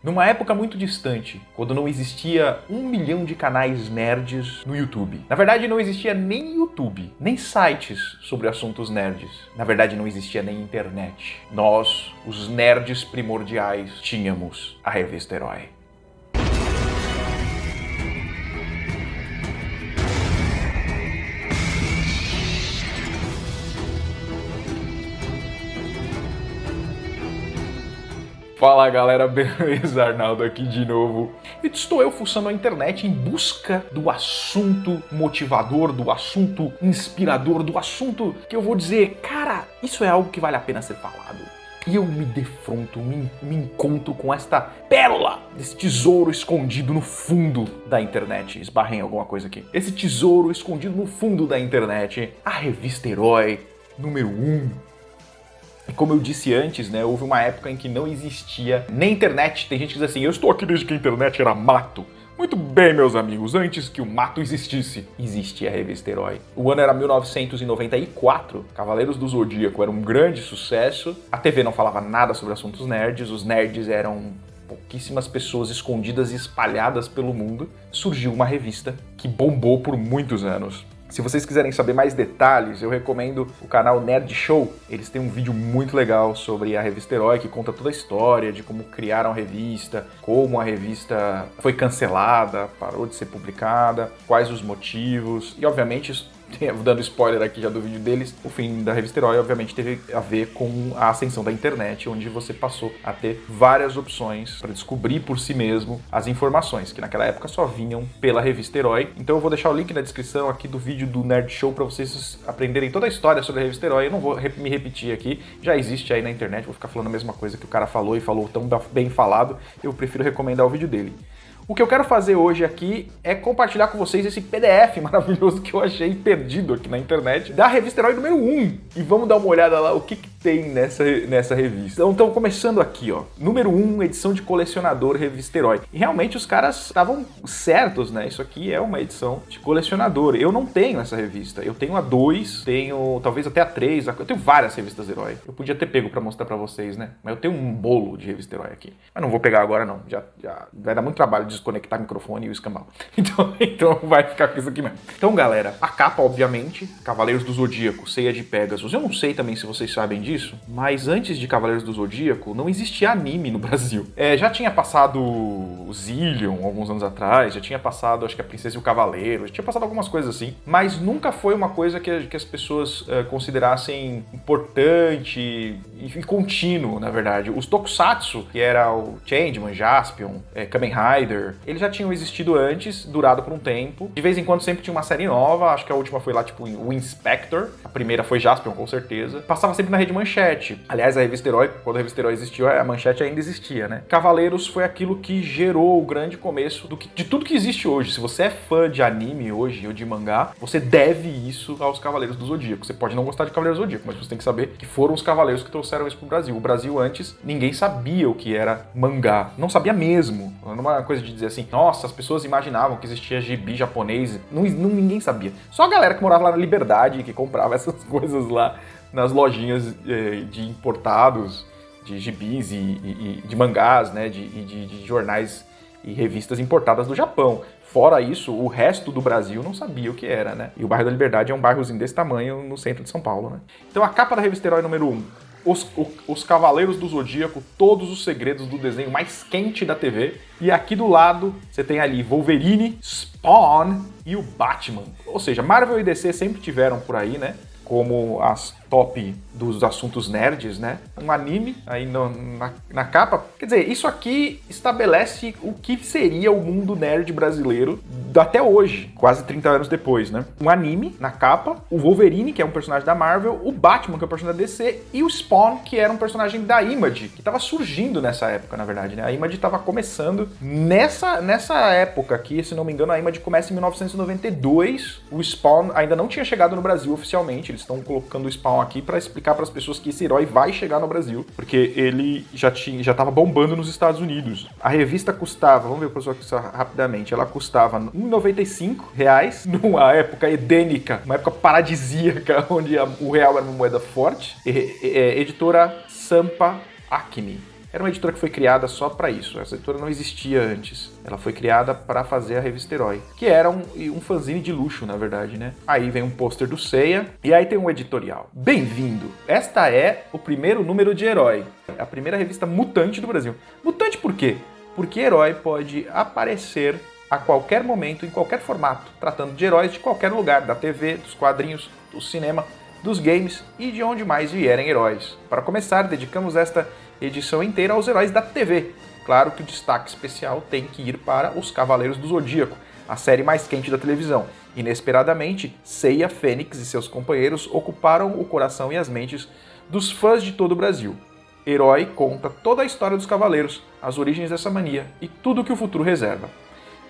Numa época muito distante, quando não existia 1 milhão de canais nerds no YouTube. Na verdade, não existia nem YouTube, nem sites sobre assuntos nerds. Na verdade, não existia nem internet. Nós, os nerds primordiais, tínhamos a Revista Herói. Fala galera, beleza? Arnaldo aqui de novo. E estou eu fuçando a internet em busca do assunto motivador, do assunto inspirador, do assunto que eu vou dizer, cara, isso é algo que vale a pena ser falado. E eu me defronto, me encontro com esta pérola, desse tesouro escondido no fundo da internet. Esbarrei em alguma coisa aqui. Esse tesouro escondido no fundo da internet, a Revista Herói número 1. E como eu disse antes, né, houve uma época em que não existia nem internet. Tem gente que diz assim, eu estou aqui desde que a internet era mato. Muito bem, meus amigos, antes que o mato existisse, existia a Revista Herói. O ano era 1994, Cavaleiros do Zodíaco era um grande sucesso, a TV não falava nada sobre assuntos nerds, os nerds eram pouquíssimas pessoas escondidas e espalhadas pelo mundo. Surgiu uma revista que bombou por muitos anos. Se vocês quiserem saber mais detalhes, eu recomendo o canal Nerd Show. Eles têm um vídeo muito legal sobre a Revista Herói, que conta toda a história de como criaram a revista, como a revista foi cancelada, parou de ser publicada, quais os motivos, e obviamente, dando spoiler aqui já do vídeo deles, o fim da Revista Herói obviamente teve a ver com a ascensão da internet, onde você passou a ter várias opções para descobrir por si mesmo as informações, que naquela época só vinham pela Revista Herói. Então eu vou deixar o link na descrição aqui do vídeo do Nerd Show para vocês aprenderem toda a história sobre a Revista Herói. Eu não vou me repetir aqui, já existe aí na internet, vou ficar falando a mesma coisa que o cara falou e falou tão bem falado, eu prefiro recomendar o vídeo dele. O que eu quero fazer hoje aqui é compartilhar com vocês esse PDF maravilhoso que eu achei perdido aqui na internet da Revista Herói número 1. E vamos dar uma olhada lá o que tem nessa revista. Então, começando aqui, ó. Número 1, edição de colecionador Revista Herói. E realmente os caras estavam certos, né? Isso aqui é uma edição de colecionador. Eu não tenho essa revista. Eu tenho a 2, tenho talvez até a 3. Eu tenho várias revistas Herói. Eu podia ter pego pra mostrar pra vocês, né? Mas eu tenho um bolo de Revista Herói aqui. Mas não vou pegar agora, não. Já vai dar muito trabalho de desconectar o microfone e o escambau. Então vai ficar com isso aqui mesmo. Então, galera, a capa, obviamente, Cavaleiros do Zodíaco, Ceia de Pegasus. Eu não sei também se vocês sabem disso, mas antes de Cavaleiros do Zodíaco, não existia anime no Brasil. Já tinha passado o Zillion, alguns anos atrás, já tinha passado, acho que a Princesa e o Cavaleiro, já tinha passado algumas coisas assim, mas nunca foi uma coisa que as pessoas considerassem importante e contínuo, na verdade. Os Tokusatsu, que era o Changeman, Jaspion, Kamen Rider, eles já tinham existido antes, durado por um tempo. De vez em quando sempre tinha uma série nova, acho que a última foi lá, tipo, o Inspector. A primeira foi Jaspion, com certeza. Passava sempre na Rede Manchete. Aliás, a Revista Herói, quando a Revista Herói existiu, a Manchete ainda existia, né? Cavaleiros foi aquilo que gerou o grande começo de tudo que existe hoje. Se você é fã de anime hoje, ou de mangá, você deve isso aos Cavaleiros do Zodíaco. Você pode não gostar de Cavaleiros do Zodíaco, mas você tem que saber que foram os Cavaleiros que trouxeram isso pro Brasil. O Brasil antes, ninguém sabia o que era mangá. Não sabia mesmo. Não era uma coisa de dizer assim, nossa, as pessoas imaginavam que existia gibi japonês. Ninguém sabia. Só a galera que morava lá na Liberdade, que comprava essas coisas lá nas lojinhas de importados, de gibis e de mangás, né, de jornais e revistas importadas do Japão. Fora isso, o resto do Brasil não sabia o que era, né? E o bairro da Liberdade é um bairrozinho desse tamanho no centro de São Paulo, né? Então a capa da Revista Herói número 1. Os Cavaleiros do Zodíaco, todos os segredos do desenho mais quente da TV. E aqui do lado, você tem ali Wolverine, Spawn e o Batman. Ou seja, Marvel e DC sempre tiveram por aí, né? Como as top dos assuntos nerds, né? Um anime aí na capa. Quer dizer, isso aqui estabelece o que seria o mundo nerd brasileiro até hoje, quase 30 anos depois, né? Um anime na capa, o Wolverine, que é um personagem da Marvel, o Batman, que é um personagem da DC, e o Spawn, que era um personagem da Image, que estava surgindo nessa época, na verdade, né? A Image estava começando nessa época aqui, se não me engano, a Image começa em 1992, o Spawn ainda não tinha chegado no Brasil oficialmente, eles estão colocando o Spawn aqui para explicar para as pessoas que esse herói vai chegar no Brasil, porque ele já estava bombando nos Estados Unidos. A revista custava, vamos ver o pessoal aqui rapidamente, ela custava R$ 1,95 numa época edênica, uma época paradisíaca, onde o real era uma moeda forte. Editora Sampa Acme. Era uma editora que foi criada só para isso. Essa editora não existia antes. Ela foi criada para fazer a revista Herói, que era um fanzine de luxo, na verdade, né? Aí vem um pôster do Seiya e aí tem um editorial. Bem-vindo! Esta é o primeiro número de Herói. A primeira revista mutante do Brasil. Mutante por quê? Porque Herói pode aparecer a qualquer momento, em qualquer formato, tratando de heróis de qualquer lugar, da TV, dos quadrinhos, do cinema, dos games e de onde mais vierem heróis. Para começar, dedicamos esta edição inteira aos heróis da TV. Claro que o destaque especial tem que ir para os Cavaleiros do Zodíaco, a série mais quente da televisão. Inesperadamente, Seiya, Fênix e seus companheiros ocuparam o coração e as mentes dos fãs de todo o Brasil. Herói conta toda a história dos Cavaleiros, as origens dessa mania e tudo o que o futuro reserva.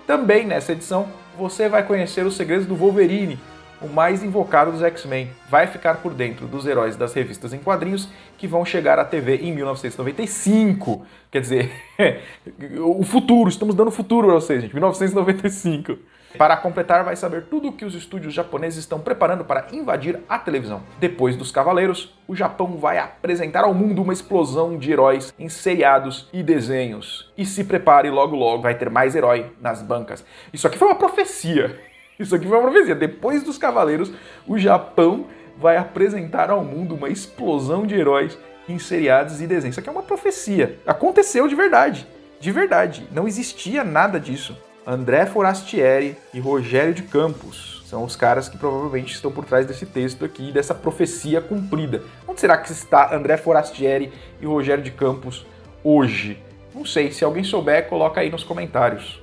Também nessa edição, você vai conhecer os segredos do Wolverine, o mais invocado dos X-Men. Vai ficar por dentro dos heróis das revistas em quadrinhos que vão chegar à TV em 1995. Quer dizer, o futuro, estamos dando futuro para vocês, gente, 1995. Para completar, vai saber tudo o que os estúdios japoneses estão preparando para invadir a televisão. Depois dos Cavaleiros, o Japão vai apresentar ao mundo uma explosão de heróis em seriados e desenhos. E se prepare, logo logo vai ter mais herói nas bancas. Isso aqui foi uma profecia. Isso aqui foi uma profecia. Depois dos Cavaleiros, o Japão vai apresentar ao mundo uma explosão de heróis em seriados e desenhos. Isso aqui é uma profecia. Aconteceu de verdade. De verdade. Não existia nada disso. André Forastieri e Rogério de Campos são os caras que provavelmente estão por trás desse texto aqui, dessa profecia cumprida. Onde será que está André Forastieri e Rogério de Campos hoje? Não sei. Se alguém souber, coloca aí nos comentários.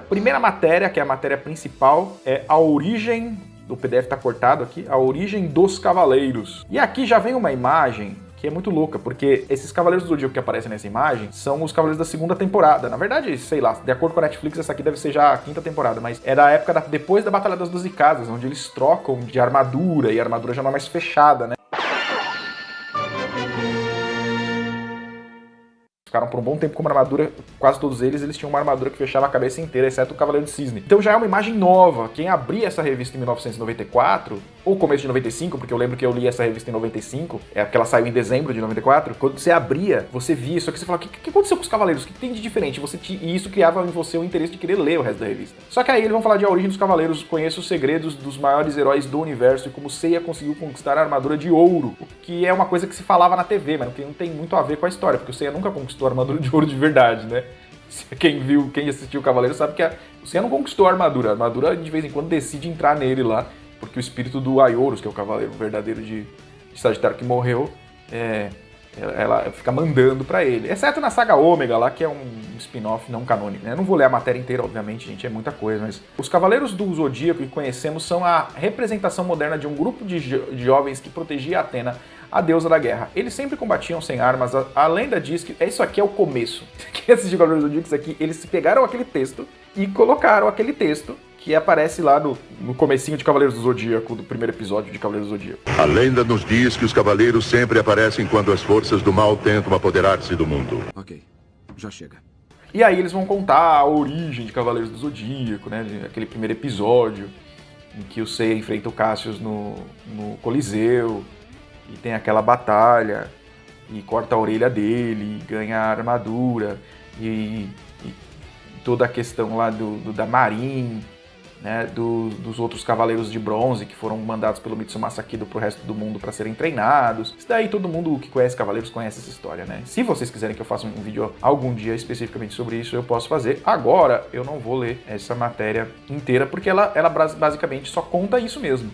Primeira matéria, que é a matéria principal, é a origem, o PDF tá cortado aqui, a origem dos Cavaleiros. E aqui já vem uma imagem que é muito louca, porque esses Cavaleiros do Zodíaco que aparecem nessa imagem são os Cavaleiros da segunda temporada. Na verdade, sei lá, de acordo com a Netflix, essa aqui deve ser já a quinta temporada, mas é da época depois da Batalha das 12 Casas, onde eles trocam de armadura, e a armadura já não é mais fechada, né? Ficaram por um bom tempo com uma armadura, quase todos eles tinham uma armadura que fechava a cabeça inteira, exceto o Cavaleiro de Cisne. Então já é uma imagem nova. Quem abria essa revista em 1994, ou começo de 95, porque eu lembro que eu li essa revista em 95, é porque ela saiu em dezembro de 94, quando você abria, você via isso aqui, você falava, o que aconteceu com os Cavaleiros? O que tem de diferente? E isso criava em você o interesse de querer ler o resto da revista. Só que aí eles vão falar de A Origem dos Cavaleiros, conheça os segredos dos maiores heróis do universo e como Seiya conseguiu conquistar a armadura de ouro, o que é uma coisa que se falava na TV, mas que não tem muito a ver com a história, porque o Seiya nunca conquistou a armadura de ouro de verdade, né? Quem assistiu o Cavaleiro sabe que o Seiya não conquistou a armadura de vez em quando decide entrar nele lá, porque o espírito do Aiorus, que é o cavaleiro verdadeiro de Sagitário que morreu, ela fica mandando pra ele. Exceto na saga Ômega lá, que é um spin-off não canônico, né? Eu não vou ler a matéria inteira, obviamente, gente, é muita coisa, mas os Cavaleiros do Zodíaco que conhecemos são a representação moderna de um grupo de jovens que protegia Atena, a deusa da guerra. Eles sempre combatiam sem armas. A lenda diz que isso aqui é o começo. Quem assistiu Cavaleiros do Zodíaco, isso aqui, eles pegaram aquele texto e colocaram aquele texto que aparece lá no comecinho de Cavaleiros do Zodíaco, do primeiro episódio de Cavaleiros do Zodíaco. A lenda nos diz que os cavaleiros sempre aparecem quando as forças do mal tentam apoderar-se do mundo. Ok, já chega. E aí eles vão contar a origem de Cavaleiros do Zodíaco, né? Aquele primeiro episódio em que o Seiya enfrenta o Cassius no Coliseu e tem aquela batalha e corta a orelha dele e ganha a armadura e toda a questão lá da Marin, né, dos outros Cavaleiros de Bronze que foram mandados pelo Mitsumasa Kido pro resto do mundo para serem treinados. Isso daí todo mundo que conhece Cavaleiros conhece essa história, né? Se vocês quiserem que eu faça um vídeo algum dia especificamente sobre isso, eu posso fazer. Agora eu não vou ler essa matéria inteira porque ela basicamente só conta isso mesmo.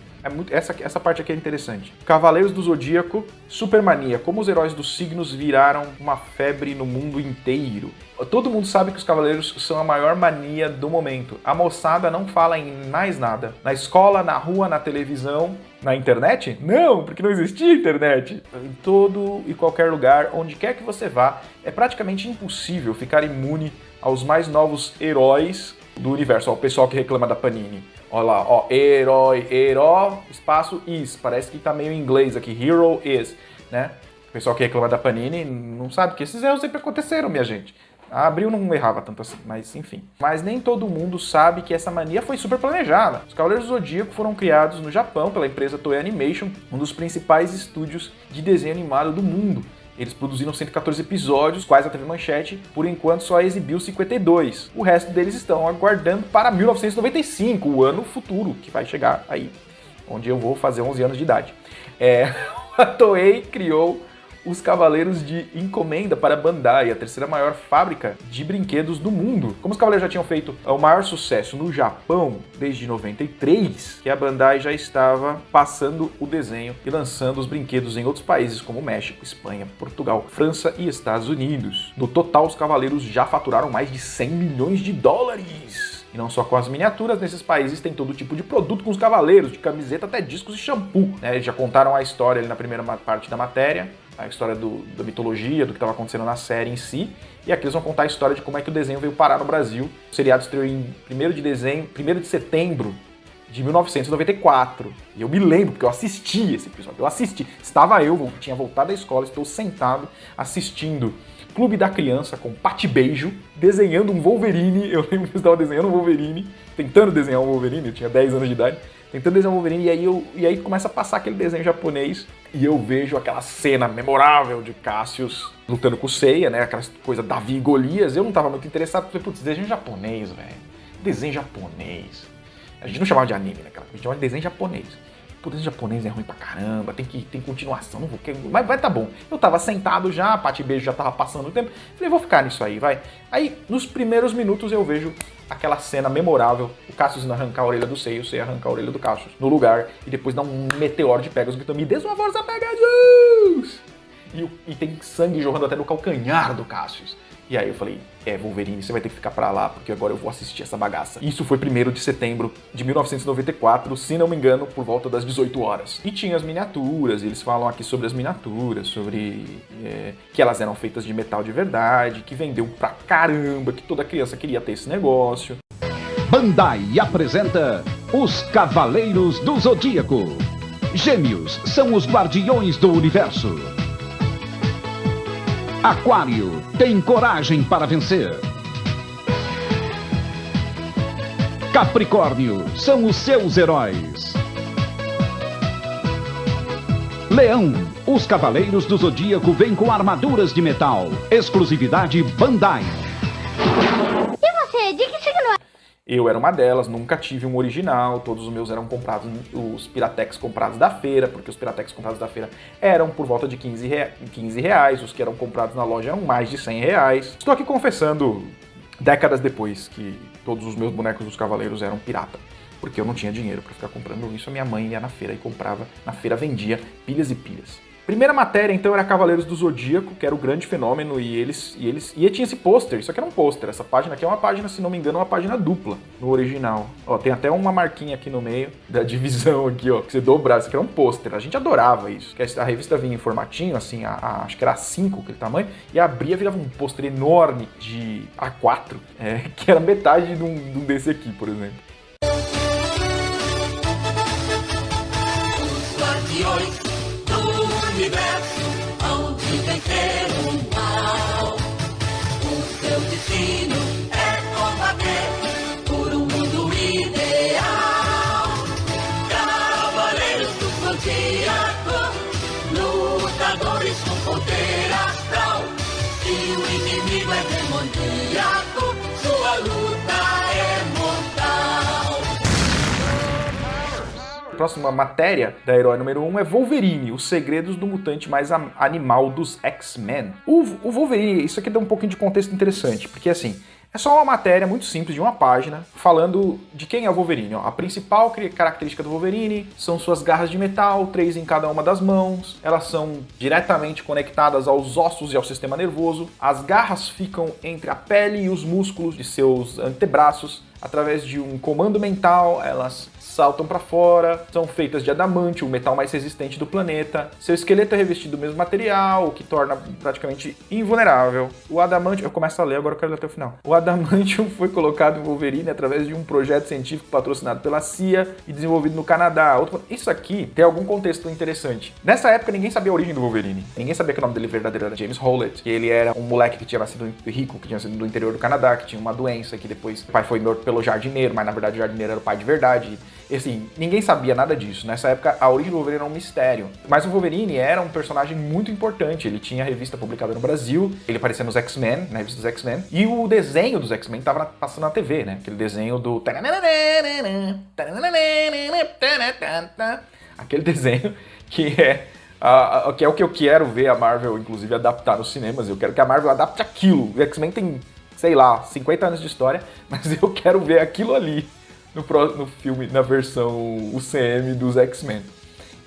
Essa parte aqui é interessante. Cavaleiros do Zodíaco, Supermania, como os heróis dos signos viraram uma febre no mundo inteiro. Todo mundo sabe que os Cavaleiros são a maior mania do momento. A moçada não fala em mais nada. Na escola, na rua, na televisão, na internet? Não, porque não existia internet. Em todo e qualquer lugar, onde quer que você vá, é praticamente impossível ficar imune aos mais novos heróis do universo. Ó, o pessoal que reclama da Panini. Olha lá, ó, herói, espaço is. Parece que tá meio em inglês aqui, hero is, né? O pessoal que reclama da Panini não sabe que esses erros sempre aconteceram, minha gente. A Abril não errava tanto assim, mas enfim. Mas nem todo mundo sabe que essa mania foi super planejada. Os Cavaleiros do Zodíaco foram criados no Japão pela empresa Toei Animation, um dos principais estúdios de desenho animado do mundo. Eles produziram 114 episódios, quais a TV Manchete, por enquanto, só exibiu 52. O resto deles estão aguardando para 1995, o ano futuro, que vai chegar aí, onde eu vou fazer 11 anos de idade. A Toei criou os Cavaleiros de Encomenda para a Bandai, a terceira maior fábrica de brinquedos do mundo. Como os Cavaleiros já tinham feito o maior sucesso no Japão desde 93, que a Bandai já estava passando o desenho e lançando os brinquedos em outros países como México, Espanha, Portugal, França e Estados Unidos. No total, os Cavaleiros já faturaram mais de 100 milhões de dólares. E não só com as miniaturas, nesses países tem todo tipo de produto com os Cavaleiros, de camiseta até discos e shampoo. Eles já contaram a história ali na primeira parte da matéria, a história da mitologia, do que estava acontecendo na série em si, e aqui eles vão contar a história de como é que o desenho veio parar no Brasil. O seriado estreou em 1º de setembro de 1994. E eu me lembro, porque eu assisti esse episódio. Tinha voltado da escola, estou sentado assistindo Clube da Criança com Pati Beijo, desenhando um Wolverine. Eu lembro que eu estava desenhando um Wolverine, tentando desenhar um Wolverine, eu tinha 10 anos de idade, tentando desenhar um Wolverine, e aí começa a passar aquele desenho japonês, e eu vejo aquela cena memorável de Cassius lutando com o Seiya, né, aquela coisa Davi e Golias. Eu não estava muito interessado, falei, putz, desenho japonês, velho, desenho japonês. A gente não chamava de anime, né, cara? A gente chamava de desenho japonês. Pô, desenho japonês é ruim pra caramba, tem continuação, não vou... Mas vai, tá bom. Eu tava sentado já, a Pati Beijo já tava passando o tempo, falei, vou ficar nisso aí, vai. Aí, nos primeiros minutos, eu vejo aquela cena memorável, o Cassius indo arrancar a orelha do Seiya, o Seiya arrancar a orelha do Cassius no lugar, e depois dá um meteoro de Pegasus gritando, me dê sua força, Pegasus! E tem sangue jorrando até no calcanhar do Cassius. E aí eu falei, Wolverine, você vai ter que ficar pra lá, porque agora eu vou assistir essa bagaça. Isso foi 1º de setembro de 1994, se não me engano, por volta das 18 horas. E tinha as miniaturas, e eles falam aqui sobre as miniaturas, sobre que elas eram feitas de metal de verdade, que vendeu pra caramba, que toda criança queria ter esse negócio. Bandai apresenta Os Cavaleiros do Zodíaco. Gêmeos são os guardiões do universo. Aquário tem coragem para vencer. Capricórnio são os seus heróis. Leão, os Cavaleiros do Zodíaco vêm com armaduras de metal. Exclusividade Bandai. E você, de que signo é? Eu era uma delas, nunca tive um original, todos os meus eram comprados, os Piratex comprados da feira, porque os Piratex comprados da feira eram por volta de 15 reais, os que eram comprados na loja eram mais de 100 reais. Estou aqui confessando, décadas depois, que todos os meus bonecos dos Cavaleiros eram pirata, porque eu não tinha dinheiro para ficar comprando isso, a minha mãe ia na feira e comprava, na feira vendia pilhas e pilhas. Primeira matéria, então, era Cavaleiros do Zodíaco, que era o grande fenômeno, e tinha esse pôster, isso aqui era um pôster, essa página aqui é uma página, se não me engano, uma página dupla, no original. Ó, tem até uma marquinha aqui no meio da divisão aqui, ó, que você dobrar, isso aqui era um pôster, a gente adorava isso, que a revista vinha em formatinho, assim, acho que era A5, aquele tamanho, e abria, virava um pôster enorme de A4, que era metade de um desse aqui, por exemplo. Os guardiões universo, onde vencer o mal. O seu destino é combater por um mundo ideal. Cavaleiros do Zodíaco, lutadores com poder astral. Se o inimigo é demoníaco, sua luta é mortal. A próxima matéria da herói número 1 é Wolverine, os segredos do mutante mais animal dos X-Men. O Wolverine, isso aqui dá um pouquinho de contexto interessante, porque assim, é só uma matéria muito simples de uma página falando de quem é o Wolverine. Ó. A principal característica do Wolverine são suas garras de metal, 3 em cada uma das mãos. Elas são diretamente conectadas aos ossos e ao sistema nervoso. As garras ficam entre a pele e os músculos de seus antebraços. Através de um comando mental, elas saltam para fora, são feitas de adamante, o metal mais resistente do planeta. Seu esqueleto é revestido do mesmo material, o que torna praticamente invulnerável. O adamantium, eu começo a ler, agora eu quero ler até o final. O adamantium foi colocado em Wolverine através de um projeto científico patrocinado pela CIA e desenvolvido no Canadá. Isso aqui tem algum contexto interessante. Nessa época ninguém sabia a origem do Wolverine. Ninguém sabia que o nome dele verdadeiro era James Howlett, que ele era um moleque que tinha nascido rico, que tinha nascido do interior do Canadá, que tinha uma doença, que depois o pai foi morto pelo jardineiro, mas na verdade o jardineiro era o pai de verdade. E assim, ninguém sabia nada disso. Nessa época, a origem do Wolverine era um mistério. Mas o Wolverine era um personagem muito importante. Ele tinha revista publicada no Brasil, ele aparecia nos X-Men, na revista dos X-Men, e o desenho dos X-Men tava passando na TV, né? Aquele desenho do... Aquele desenho que é o que eu quero ver a Marvel, inclusive, adaptar nos cinemas. Eu quero que a Marvel adapte aquilo. O X-Men tem, sei lá, 50 anos de história, mas eu quero ver aquilo ali no filme, na versão UCM dos X-Men.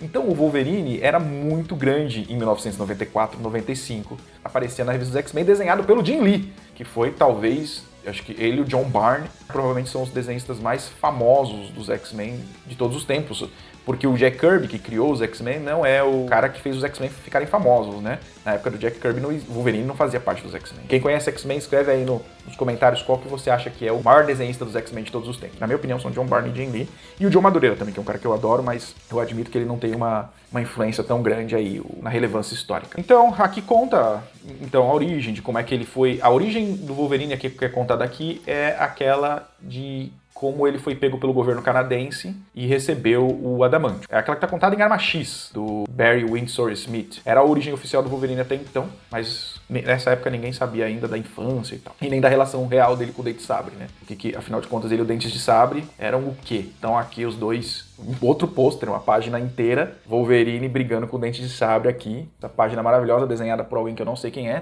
Então o Wolverine era muito grande em 1994, 95. Aparecia na revista dos X-Men desenhado pelo Jim Lee, que foi talvez, acho que ele e o John Byrne provavelmente são os desenhistas mais famosos dos X-Men de todos os tempos. Porque o Jack Kirby, que criou os X-Men, não é o cara que fez os X-Men ficarem famosos, né? Na época do Jack Kirby, o Wolverine não fazia parte dos X-Men. Quem conhece X-Men, escreve aí nos comentários qual que você acha que é o maior desenhista dos X-Men de todos os tempos. Na minha opinião, são John Byrne e Jim Lee. E o John Madureira também, que é um cara que eu adoro, mas eu admito que ele não tem uma influência tão grande aí na relevância histórica. Então, aqui conta a origem de como é que ele foi... A origem do Wolverine aqui que é contada aqui é aquela de... como ele foi pego pelo governo canadense e recebeu o adamantium. É aquela que está contada em Arma X, do Barry Windsor Smith. Era a origem oficial do Wolverine até então, mas nessa época ninguém sabia ainda da infância e tal. E nem da relação real dele com o Dente de Sabre, né? Porque, afinal de contas, ele e o Dente de Sabre eram o quê? Então aqui os dois... Outro pôster, uma página inteira, Wolverine brigando com o Dente de Sabre aqui. Essa página maravilhosa, desenhada por alguém que eu não sei quem é.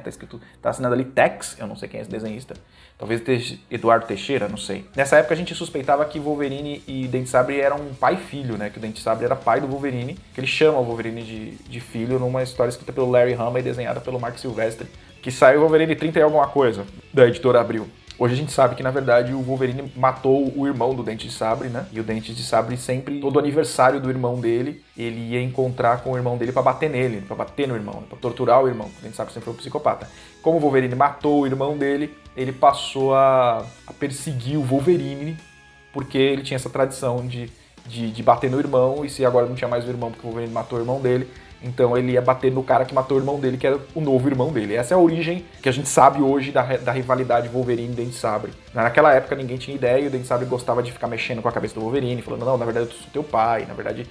Tá assinado ali Tex, eu não sei quem é esse desenhista. Talvez Eduardo Teixeira, não sei. Nessa época a gente suspeitava que Wolverine e Dente de Sabre eram pai e filho, né? Que o Dente de Sabre era pai do Wolverine, que ele chama o Wolverine de filho numa história escrita pelo Larry Hama e desenhada pelo Mark Silvestre, que saiu Wolverine 30 e alguma coisa, da editora Abril. Hoje a gente sabe que, na verdade, o Wolverine matou o irmão do Dente de Sabre, né? E o Dente de Sabre sempre, todo aniversário do irmão dele, ele ia encontrar com o irmão dele pra bater nele, pra bater no irmão, pra torturar o irmão. O Dente de Sabre sempre foi um psicopata. Como o Wolverine matou o irmão dele, ele passou a perseguir o Wolverine, porque ele tinha essa tradição de bater no irmão, e se agora não tinha mais o irmão porque o Wolverine matou o irmão dele, então ele ia bater no cara que matou o irmão dele, que era o novo irmão dele. Essa é a origem que a gente sabe hoje da rivalidade Wolverine e Dente de Sabre. Naquela época ninguém tinha ideia e o Dente de Sabre gostava de ficar mexendo com a cabeça do Wolverine, falando, não, na verdade eu sou teu pai, na verdade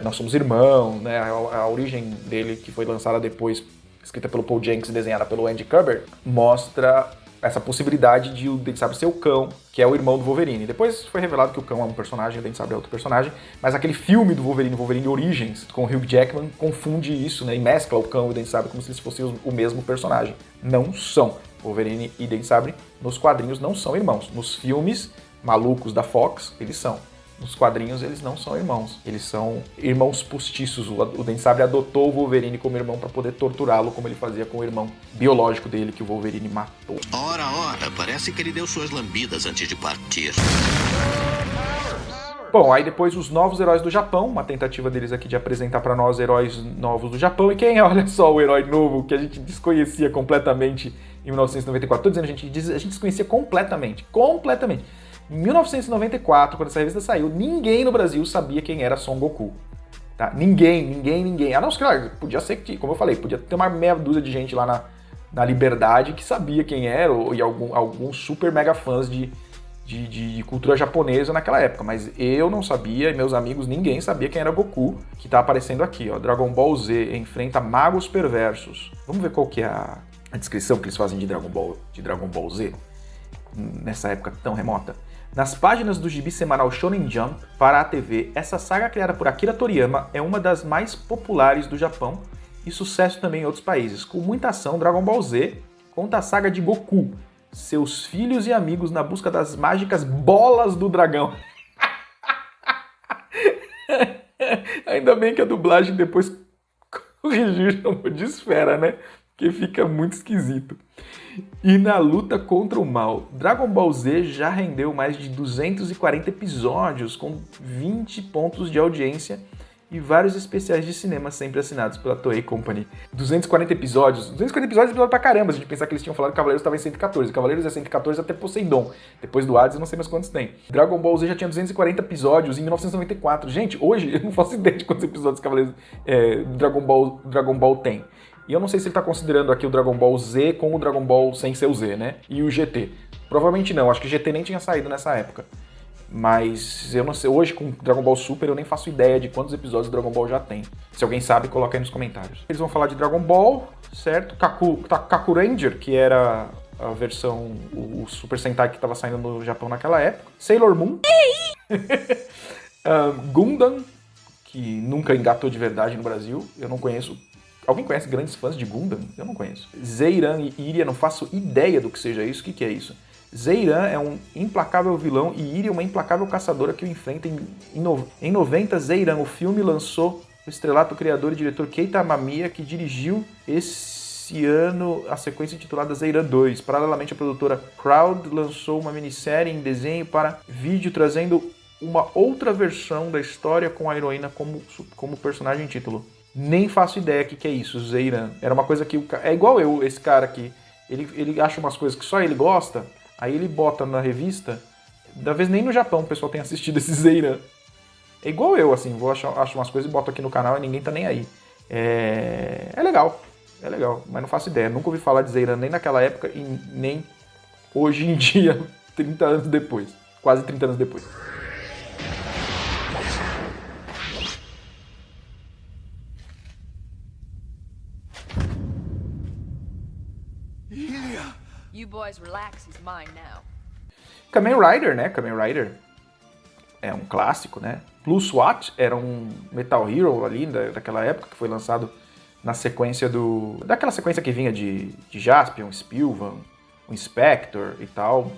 nós somos irmãos, né? A origem dele, que foi lançada depois, escrita pelo Paul Jenkins e desenhada pelo Andy Kubert, mostra essa possibilidade de o Dente de Sabre ser o Cão, que é o irmão do Wolverine. Depois foi revelado que o Cão é um personagem, o Dente de Sabre é outro personagem, mas aquele filme do Wolverine Origins, com o Hugh Jackman, confunde isso, né, e mescla o Cão e o Dente de Sabre como se eles fossem o mesmo personagem. Não são. Wolverine e Dente de Sabre, nos quadrinhos, não são irmãos. Nos filmes malucos da Fox, eles são. Nos quadrinhos, eles não são irmãos. Eles são irmãos postiços. O Dente de Sabre adotou o Wolverine como irmão para poder torturá-lo, como ele fazia com o irmão biológico dele, que o Wolverine matou. Ora, parece que ele deu suas lambidas antes de partir. Bom, aí depois os novos heróis do Japão, uma tentativa deles aqui de apresentar para nós heróis novos do Japão. E quem é, olha só, o herói novo que a gente desconhecia completamente em 1994. Tô dizendo, a gente desconhecia completamente. Em 1994, quando essa revista saiu, ninguém no Brasil sabia quem era Son Goku. Tá? Ninguém. A não ser, claro, podia ser que, como eu falei, podia ter uma meia dúzia de gente lá na Liberdade que sabia quem era, e alguns super mega fãs de cultura japonesa naquela época. Mas eu não sabia, e meus amigos, ninguém sabia quem era Goku, que tá aparecendo aqui, ó. Dragon Ball Z enfrenta magos perversos. Vamos ver qual que é a descrição que eles fazem de Dragon Ball Z nessa época tão remota. Nas páginas do gibi semanal Shonen Jump para a TV, essa saga criada por Akira Toriyama é uma das mais populares do Japão e sucesso também em outros países. Com muita ação, Dragon Ball Z conta a saga de Goku, seus filhos e amigos na busca das mágicas bolas do dragão. Ainda bem que a dublagem depois corrigiu e chamou de esfera, né? Porque fica muito esquisito. E na luta contra o mal, Dragon Ball Z já rendeu mais de 240 episódios, com 20 pontos de audiência e vários especiais de cinema sempre assinados pela Toei Company. 240 episódios é episódio pra caramba, se a gente pensar que eles tinham falado que Cavaleiros estava em 114. Cavaleiros é 114 até Poseidon. Depois do Hades eu não sei mais quantos tem. Dragon Ball Z já tinha 240 episódios em 1994. Gente, hoje eu não faço ideia de quantos episódios Cavaleiros Dragon Ball tem. E eu não sei se ele tá considerando aqui o Dragon Ball Z com o Dragon Ball sem ser o Z, né? E o GT. Provavelmente não, acho que GT nem tinha saído nessa época. Mas eu não sei, hoje com Dragon Ball Super eu nem faço ideia de quantos episódios Dragon Ball já tem. Se alguém sabe, coloca aí nos comentários. Eles vão falar de Dragon Ball, certo? Kaku Ranger, que era a versão, o Super Sentai que estava saindo no Japão naquela época. Sailor Moon. Gundam, que nunca engatou de verdade no Brasil. Eu não conheço. Alguém conhece grandes fãs de Gundam? Eu não conheço. Zeiran e Iria, não faço ideia do que seja isso. O que é isso? Zeiran é um implacável vilão e Iria uma implacável caçadora que o enfrenta em 90. Zeiran, o filme, lançou o estrelato criador e diretor Keita Amamiya, que dirigiu esse ano a sequência intitulada Zeiran 2. Paralelamente, a produtora Crowd lançou uma minissérie em desenho para vídeo, trazendo uma outra versão da história com a heroína como personagem título. Nem faço ideia do que é isso, Zeiran. Era uma coisa que... É igual esse cara aqui. Ele acha umas coisas que só ele gosta... Aí ele bota na revista, da vez nem no Japão o pessoal tem assistido esse Zeiran. É igual eu, assim, acho umas coisas e boto aqui no canal e ninguém tá nem aí. É legal, mas não faço ideia. Nunca ouvi falar de Zeiran nem naquela época e nem hoje em dia, 30 anos depois. Quase 30 anos depois. You boys relax, he's mine now. Kamen Rider, né? Kamen Rider é um clássico, né? Blue SWAT era um Metal Hero ali daquela época, que foi lançado na sequência daquela sequência que vinha de Jaspion, Spilvan, o Inspector e tal.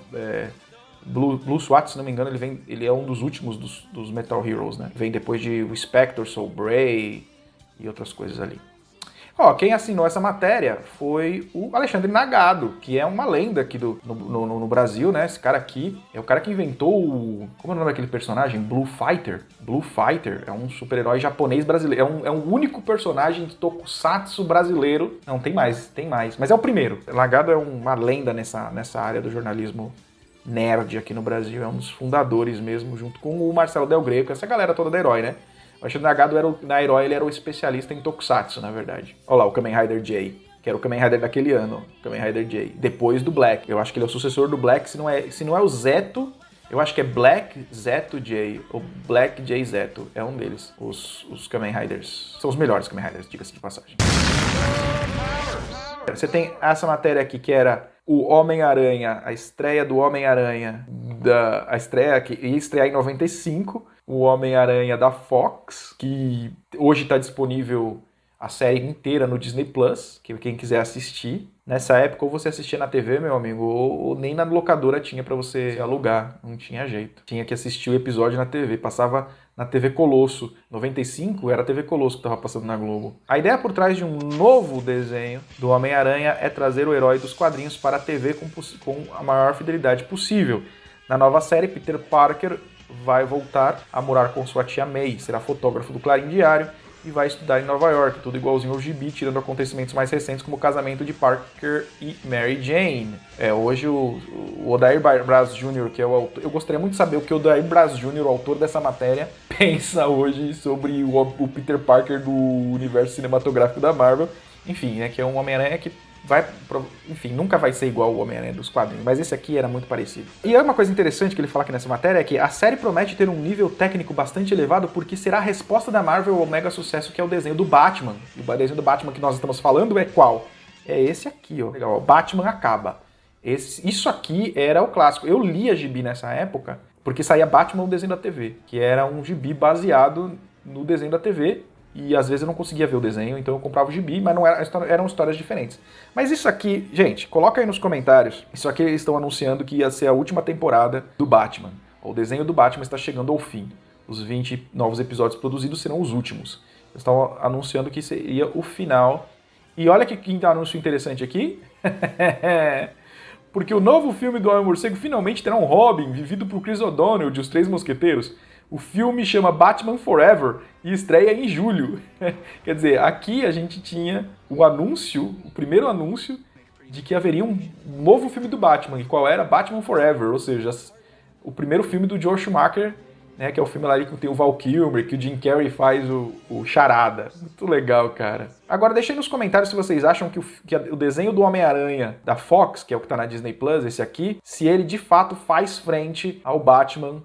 Blue SWAT, se não me engano, ele é um dos últimos dos Metal Heroes, né? Vem depois de o Spector, Soul Bray e outras coisas ali. Quem assinou essa matéria foi o Alexandre Nagado, que é uma lenda aqui no Brasil, né? Esse cara aqui é o cara que inventou como é o nome daquele personagem? Blue Fighter. Blue Fighter é um super-herói japonês brasileiro. É um único personagem de tokusatsu brasileiro. Não, tem mais. Mas é o primeiro. Nagado é uma lenda nessa área do jornalismo nerd aqui no Brasil. É um dos fundadores mesmo, junto com o Marcelo Del Greco, essa galera toda da Herói, né? O Alexandre Nagado na Herói, ele era o especialista em tokusatsu, na verdade. Olha lá, o Kamen Rider J, que era o Kamen Rider daquele ano, Kamen Rider J, depois do Black. Eu acho que ele é o sucessor do Black, se não é o Zeto, eu acho que é Black Zeto J, ou Black J Zeto, é um deles, os Kamen Riders. São os melhores Kamen Riders, diga-se de passagem. Você tem essa matéria aqui, que era o Homem-Aranha, a estreia do Homem-Aranha, a estreia que ia estrear em 95, o Homem-Aranha da Fox, que hoje está disponível a série inteira no Disney Plus, que quem quiser assistir. Nessa época, ou você assistia na TV, meu amigo, ou nem na locadora tinha para você alugar, não tinha jeito. Tinha que assistir o episódio na TV, passava na TV Colosso. 95 era a TV Colosso que estava passando na Globo. A ideia por trás de um novo desenho do Homem-Aranha é trazer o herói dos quadrinhos para a TV com a maior fidelidade possível. Na nova série, Peter Parker vai voltar a morar com sua tia May, será fotógrafo do Clarim Diário e vai estudar em Nova York, tudo igualzinho ao gibi, tirando acontecimentos mais recentes como o casamento de Parker e Mary Jane. Hoje o Odair Braz Jr., que é o autor, eu gostaria muito de saber o que o Odair Braz Jr., o autor dessa matéria, pensa hoje sobre o Peter Parker do universo cinematográfico da Marvel. Enfim, né, que é um Homem-Aranha que nunca vai ser igual ao Homem-Aranha dos quadrinhos, mas esse aqui era muito parecido. E uma coisa interessante que ele fala aqui nessa matéria é que a série promete ter um nível técnico bastante elevado porque será a resposta da Marvel ao mega sucesso que é o desenho do Batman. E o desenho do Batman que nós estamos falando é qual? É esse aqui, ó. Legal, Batman Acaba. Isso aqui era o clássico. Eu lia gibi nessa época porque saía Batman no desenho da TV, que era um gibi baseado no desenho da TV. E às vezes eu não conseguia ver o desenho, então eu comprava o gibi, mas não eram histórias diferentes. Mas isso aqui, gente, coloca aí nos comentários. Isso aqui eles estão anunciando que ia ser a última temporada do Batman. O desenho do Batman está chegando ao fim. Os 20 novos episódios produzidos serão os últimos. Eles estão anunciando que seria o final. E olha que anúncio interessante aqui. Porque o novo filme do Homem-Morcego finalmente terá um Robin, vivido por Chris O'Donnell de Os Três Mosqueteiros. O filme chama Batman Forever e estreia em julho. Quer dizer, aqui a gente tinha o primeiro anúncio de que haveria um novo filme do Batman. E qual era? Batman Forever, ou seja, o primeiro filme do Joel Schumacher, né, que é o filme lá que tem o Val Kilmer, que o Jim Carrey faz o Charada. Muito legal, cara. Agora deixem nos comentários se vocês acham que o desenho do Homem-Aranha da Fox, que é o que tá na Disney Plus, esse aqui, se ele de fato faz frente ao Batman,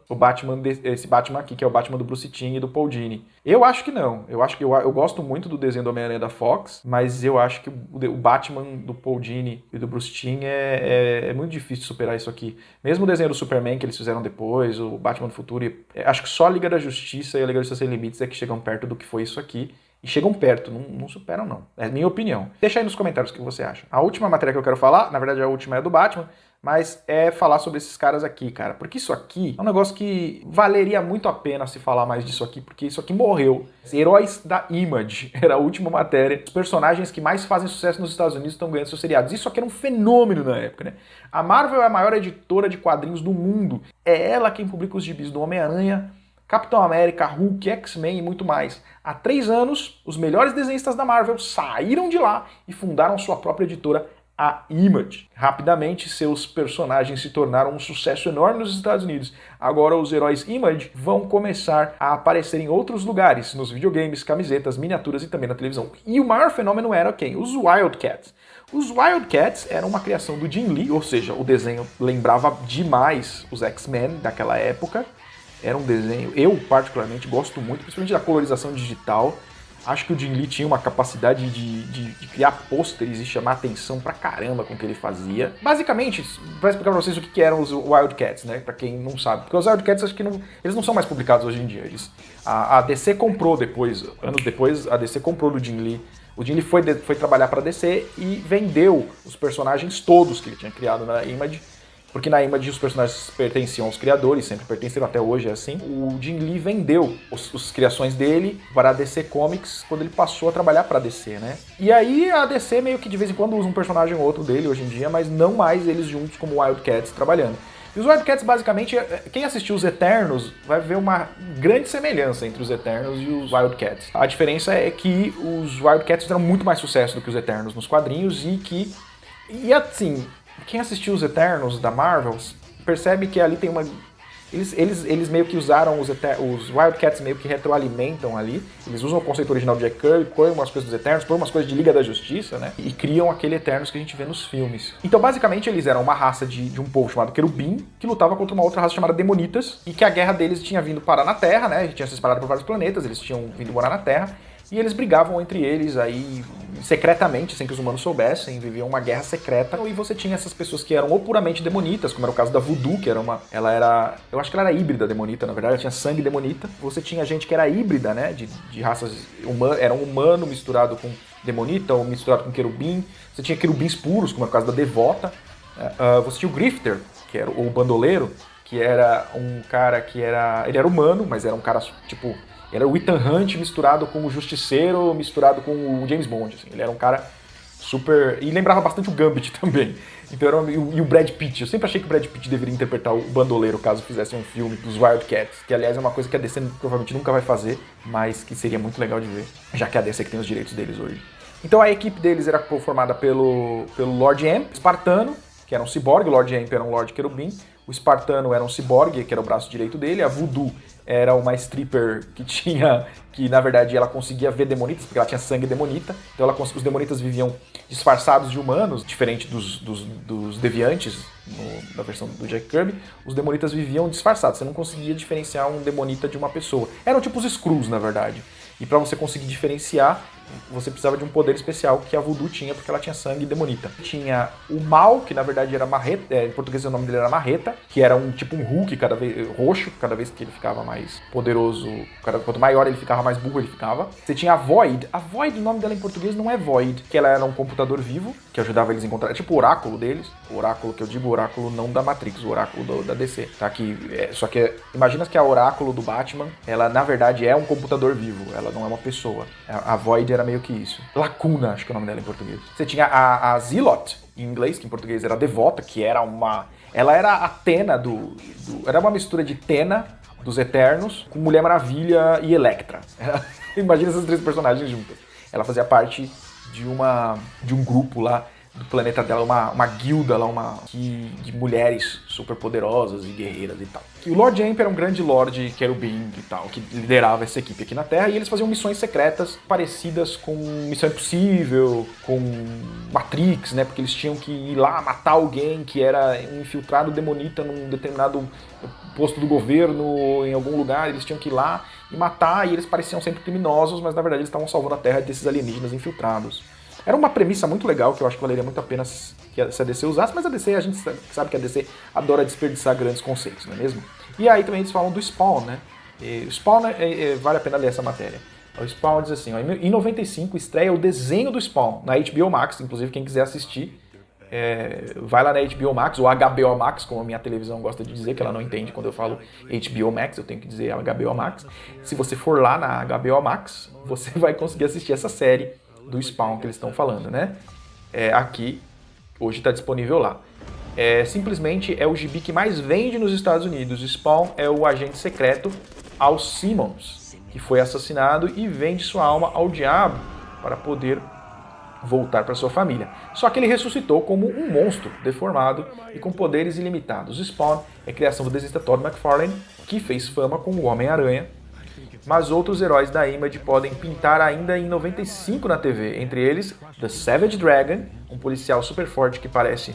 esse Batman aqui, que é o Batman do Bruce Timm e do Paul Dini. Eu acho que não. Eu gosto muito do desenho do Homem-Aranha da Fox, mas eu acho que o Batman do Paul Dini e do Bruce Timm é muito difícil superar isso aqui. Mesmo o desenho do Superman que eles fizeram depois, o Batman do Futuro, acho que só a Liga da Justiça e a Liga da Justiça Sem Limites é que chegam perto do que foi isso aqui. E chegam perto, não superam não. É a minha opinião. Deixa aí nos comentários o que você acha. A última matéria que eu quero falar, na verdade a última é do Batman, mas é falar sobre esses caras aqui, cara. Porque isso aqui é um negócio que valeria muito a pena se falar mais disso aqui, porque isso aqui morreu. Heróis da Image era a última matéria. Os personagens que mais fazem sucesso nos Estados Unidos estão ganhando seus seriados. Isso aqui era um fenômeno na época, né? A Marvel é a maior editora de quadrinhos do mundo. É ela quem publica os gibis do Homem-Aranha, Capitão América, Hulk, X-Men e muito mais. Há 3 anos, os melhores desenhistas da Marvel saíram de lá e fundaram sua própria editora, a Image. Rapidamente, seus personagens se tornaram um sucesso enorme nos Estados Unidos. Agora, os heróis Image vão começar a aparecer em outros lugares, nos videogames, camisetas, miniaturas e também na televisão. E o maior fenômeno era quem? Os Wildcats. Os Wildcats eram uma criação do Jim Lee, ou seja, o desenho lembrava demais os X-Men daquela época. Era um desenho, eu particularmente gosto muito, principalmente da colorização digital. Acho que o Jim Lee tinha uma capacidade de criar pôsteres e chamar atenção pra caramba com o que ele fazia. Basicamente, pra explicar pra vocês o que eram os Wildcats, né? Pra quem não sabe. Porque os Wildcats, acho que eles não são mais publicados hoje em dia. A DC comprou depois, anos depois, a DC comprou do Jim Lee. O Jim Lee foi trabalhar pra DC e vendeu os personagens todos que ele tinha criado na Image. Porque na Image os personagens pertenciam aos criadores, sempre pertenceram, até hoje é assim. O Jim Lee vendeu as criações dele para a DC Comics quando ele passou a trabalhar para a DC, né? E aí a DC meio que de vez em quando usa um personagem ou outro dele hoje em dia, mas não mais eles juntos como Wildcats trabalhando. E os Wildcats, basicamente, quem assistiu os Eternos vai ver uma grande semelhança entre os Eternos e os Wildcats. A diferença é que os Wildcats fizeram muito mais sucesso do que os Eternos nos quadrinhos e assim... Quem assistiu os Eternos da Marvel percebe que ali tem uma... Eles meio que usaram os Wildcats meio que retroalimentam ali. Eles usam o conceito original do Jack Kirby, põem umas coisas dos Eternos, põem umas coisas de Liga da Justiça, né? E criam aquele Eternos que a gente vê nos filmes. Então, basicamente, eles eram uma raça de um povo chamado Querubim, que lutava contra uma outra raça chamada Demonitas, e que a guerra deles tinha vindo parar na Terra, né? Tinha se espalhado por vários planetas, eles tinham vindo morar na Terra. E eles brigavam entre eles aí secretamente, sem que os humanos soubessem, viviam uma guerra secreta. E você tinha essas pessoas que eram ou puramente demonitas, como era o caso da Voodoo, que eu acho que ela era híbrida demonita, na verdade, ela tinha sangue demonita. Você tinha gente que era híbrida, né, de raças humanas, era um humano misturado com demonita ou misturado com querubim. Você tinha querubins puros, como era o caso da Devota. Você tinha o Grifter, que era o bandoleiro, que era um cara que ele era humano, mas era um cara tipo... Era o Ethan Hunt misturado com o Justiceiro, misturado com o James Bond. Assim. Ele era um cara super... E lembrava bastante o Gambit também. Então e o Brad Pitt. Eu sempre achei que o Brad Pitt deveria interpretar o bandoleiro caso fizesse um filme dos Wildcats. Que, aliás, é uma coisa que a DC provavelmente nunca vai fazer, mas que seria muito legal de ver, já que a DC que tem os direitos deles hoje. Então a equipe deles era formada pelo Lord M, espartano, que era um ciborgue. O Lord M era um Lord Querubim. O espartano era um ciborgue, que era o braço direito dele. A Voodoo era uma stripper que na verdade ela conseguia ver demonitas, porque ela tinha sangue demonita. Então os demonitas viviam disfarçados de humanos, diferente dos deviantes na versão do Jack Kirby. Os demonitas viviam disfarçados, você não conseguia diferenciar um demonita de uma pessoa. Eram tipo os Skrulls, na verdade. E para você conseguir diferenciar, você precisava de um poder especial que a Voodoo tinha, porque ela tinha sangue demonita. Tinha o Mal, que na verdade era Marreta, em português o nome dele era Marreta, que era tipo um Hulk roxo, cada vez que ele ficava mais poderoso, quanto maior ele ficava, mais burro ele ficava. Você tinha a Void. A Void, o nome dela em português não é Void, que ela era um computador vivo, que ajudava eles a encontrar, tipo o oráculo deles. O oráculo que eu digo, o oráculo não da Matrix, o oráculo da DC. Tá aqui, só que imagina que a oráculo do Batman, ela na verdade é um computador vivo, ela não é uma pessoa. A Void era meio que isso. Lacuna, acho que é o nome dela em português. Você tinha a Zealot, em inglês, que em português era Devota, que era uma... Ela era a Tena era uma mistura de Tena, dos Eternos, com Mulher Maravilha e Elektra. Imagina essas 3 personagens juntas. Ela fazia parte de um grupo lá do planeta dela uma guilda lá, de mulheres super poderosas e guerreiras e tal. E o Lord Emp era um grande Lord querubim e tal, que liderava essa equipe aqui na Terra, e eles faziam missões secretas parecidas com Missão Impossível, com Matrix, né? Porque eles tinham que ir lá matar alguém que era um infiltrado demonita num determinado posto do governo, em algum lugar, eles tinham que ir lá e matar, e eles pareciam sempre criminosos, mas na verdade eles estavam salvando a Terra desses alienígenas infiltrados. Era uma premissa muito legal, que eu acho que valeria muito a pena se a DC usasse, mas a DC, a gente sabe que a DC adora desperdiçar grandes conceitos, não é mesmo? E aí também eles falam do Spawn, né? E o Spawn, vale a pena ler essa matéria. O Spawn diz assim, ó, em 95 estreia o desenho do Spawn, na HBO Max, inclusive quem quiser assistir, vai lá na HBO Max, ou HBO Max, como a minha televisão gosta de dizer, que ela não entende quando eu falo HBO Max, eu tenho que dizer HBO Max. Se você for lá na HBO Max, você vai conseguir assistir essa série do Spawn que eles estão falando, né? Aqui, hoje está disponível lá. Simplesmente é o gibi que mais vende nos Estados Unidos. Spawn é o agente secreto Al Simmons, que foi assassinado e vende sua alma ao diabo para poder voltar para sua família. Só que ele ressuscitou como um monstro deformado e com poderes ilimitados. Spawn é criação do desenhista Todd McFarlane, que fez fama com o Homem-Aranha, mas outros heróis da Image podem pintar ainda em 95 na TV, entre eles The Savage Dragon, um policial super forte que parece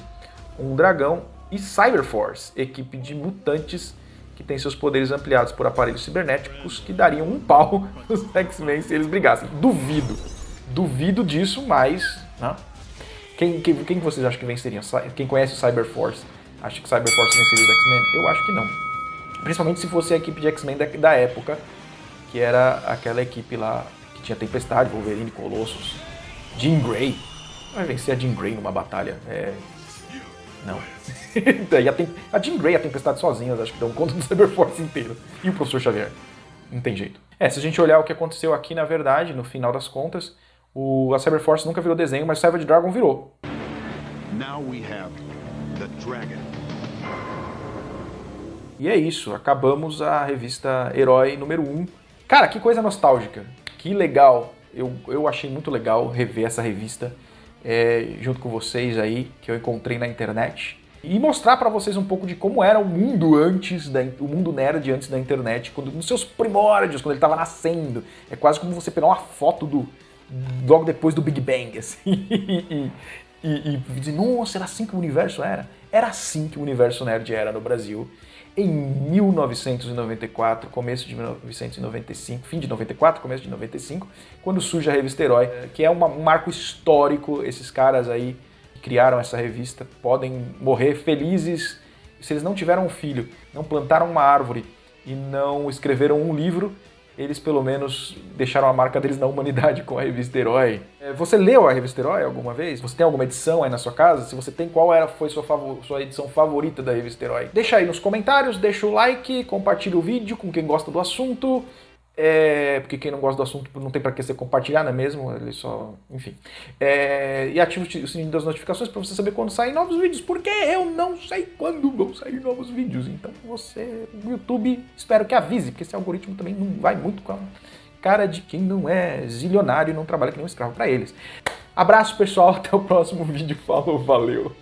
um dragão, e Cyberforce, equipe de mutantes que tem seus poderes ampliados por aparelhos cibernéticos que dariam um pau nos X-Men se eles brigassem. Duvido disso, mas... Né? Quem vocês acham que venceriam? Quem conhece o Cyberforce acha que Cyberforce venceria os X-Men? Eu acho que não. Principalmente se fosse a equipe de X-Men da época, que era aquela equipe lá que tinha Tempestade, Wolverine, Colossus, Jean Grey. Vai vencer a Jean Grey numa batalha? Não. A Jean Grey e a Tempestade sozinhas acho que dão conta do Cyberforce inteiro. E o Professor Xavier. Não tem jeito. Se a gente olhar o que aconteceu aqui, na verdade, no final das contas, a Cyberforce nunca virou desenho, mas Savage Dragon virou. Now we have the Dragon. E é isso, acabamos a revista Herói número 1. Cara, que coisa nostálgica, que legal. Eu achei muito legal rever essa revista junto com vocês aí, que eu encontrei na internet. E mostrar pra vocês um pouco de como era o mundo o mundo nerd antes da internet, nos seus primórdios, quando ele tava nascendo. É quase como você pegar uma foto logo depois do Big Bang, assim, e dizer, nossa, era assim que o universo era? Era assim que o universo nerd era no Brasil. Em 1994, começo de 1995, fim de 94, começo de 95, quando surge a revista Herói, que é um marco histórico. Esses caras aí que criaram essa revista podem morrer felizes se eles não tiveram um filho, não plantaram uma árvore e não escreveram um livro. Eles pelo menos deixaram a marca deles na humanidade com a revista Herói. Você leu a revista Herói alguma vez? Você tem alguma edição aí na sua casa? Se você tem, qual foi sua edição favorita da revista Herói? Deixa aí nos comentários, deixa o like, compartilha o vídeo com quem gosta do assunto. Porque quem não gosta do assunto não tem pra que você compartilhar, não é mesmo? Ele só... Enfim. E ative o sininho das notificações pra você saber quando saem novos vídeos, porque eu não sei quando vão sair novos vídeos. Então o YouTube, espero que avise, porque esse algoritmo também não vai muito com a cara de quem não é zilionário e não trabalha que nem um escravo pra eles. Abraço, pessoal, até o próximo vídeo. Falou, valeu!